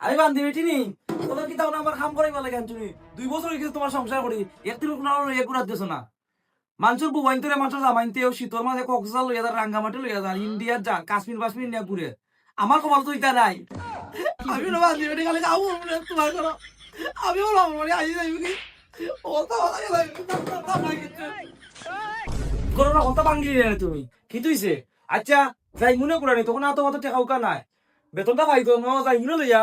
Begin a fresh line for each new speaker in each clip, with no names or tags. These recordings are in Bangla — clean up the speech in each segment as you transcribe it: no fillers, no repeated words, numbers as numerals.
আমি বান্ধি বেটি নি তোদের কি তাও আমার কাম করাই বলে কেন তুমি 2 বছর হয়ে গেছে তোমার সংসার করি একদিন কোনো এগুলা দিছো না মানুষের বুবাইন্তরে মানুষের জামাইনতেও শীতল মাঝে কক্সবাজার লইয়া যান রাঙ্গামাটি লইয়া যান ইন্ডিয়ার যান কাশ্মীর নিয়ে ঘুরে আমার খবর তো ইটা নাই আমি না বান্ধি বেটি খালি যাবো তোমার করো আমি বলো আমার আই যাই কি ওটা করোনা কথা ভাঙ্গি রে তুমি কি তুইছে আচ্ছা যাই মনে করে নি তখন এত কথা টেকাও কা নাই বেতনটা পাইতো ন যাই মনে লইয়া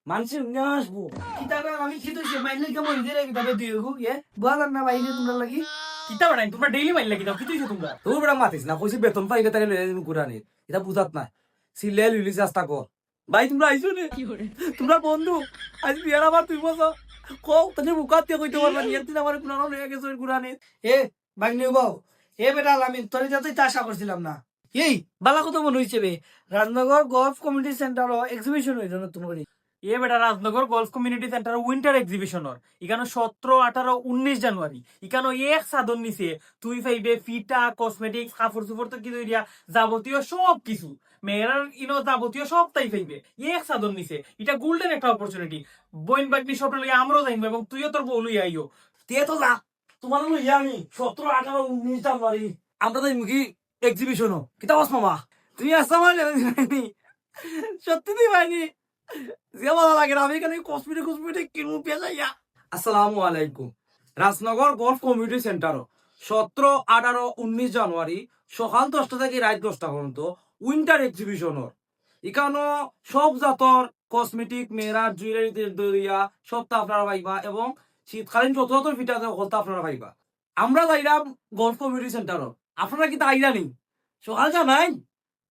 মানুষের নিয়ে আসবো
কিতাবে আমি কি তুইছে মাইলে কেমন দিরে কিতাবে দিও গো এ বলার না বাইরে তোমরা লাগি
কিতা বানাই তোমরা ডেইলি মাইল লাগি দাও কি তুইছো তোমরা
তোর বেড়া মাতিস না কইছি বেতন পাইলে তাই লইয়া দিন কুরানি এটা বুঝাত না সিলে লইলি চেষ্টা কর ভাই তোমরা আইছো নে তোমরা বন্ধু আজ বিয়ার আবার 2 বছর কও তুমি মুখাত দিয়ে কইতে পারবা নিয়ে দিন আমার কুনানো লইয়া গেছো কুরানি
এ ভাগ্নে বাও এ বেটা আমি তোরে যাতেই তো আশা করছিলাম না এই বালা কথা মনে হইছে বে Rajnagar golf community centre exhibition হইল নতুন করে
এ বেটা Rajnagar golf community centre winter এক্সিবিশনের এখানে 17, 18, 19 জানুয়ারি এখানে এক সাধন নিছে তুই পাইবে ফিটা কসমেটিক্স কাপড় চোপড় তো কিছু দিয়া যাবতীয় সব কিছু মেয়েরার যাবতীয় সব তাই পাইবে এক সাধন নিছে এটা গোল্ডেন একটা অপরচুনিটি বইন বাগনি সব লইয়া আমরাও যাইব এবং তুইও তোর বউ লইয়া আইও
তে তো যা তোমার লইয়া আমি 17, 18, 19 জানুয়ারি আমরা তো মুখি এক্সিবিশনও কিতা বাস মামা তুমি আসা মানে সত্যি তুই ভাইনি যে ভালো লাগে না আমি এখানে কসমেটিক কিনবো পেঁচাইয়া আসসালামু আলাইকুম রাজনগর গলফ কমিউনিটি সেন্টার 17, 18, 19 জানুয়ারি সকাল 10টা থেকে রাত 10টা পর্যন্ত উইন্টার এক্সিবিশনের এখানে সব জাতর কসমেটিক মেয়েরা জুয়েলারি দরিয়া সব তা আপনারা পাইবা এবং শীতকালীন যত ফিটাতে হলতা আপনারা পাইবা আমরা যাইলাম গলফ কমিউনিটি সেন্টারও আপনারা কি তাইলা নেই সকাল জানাই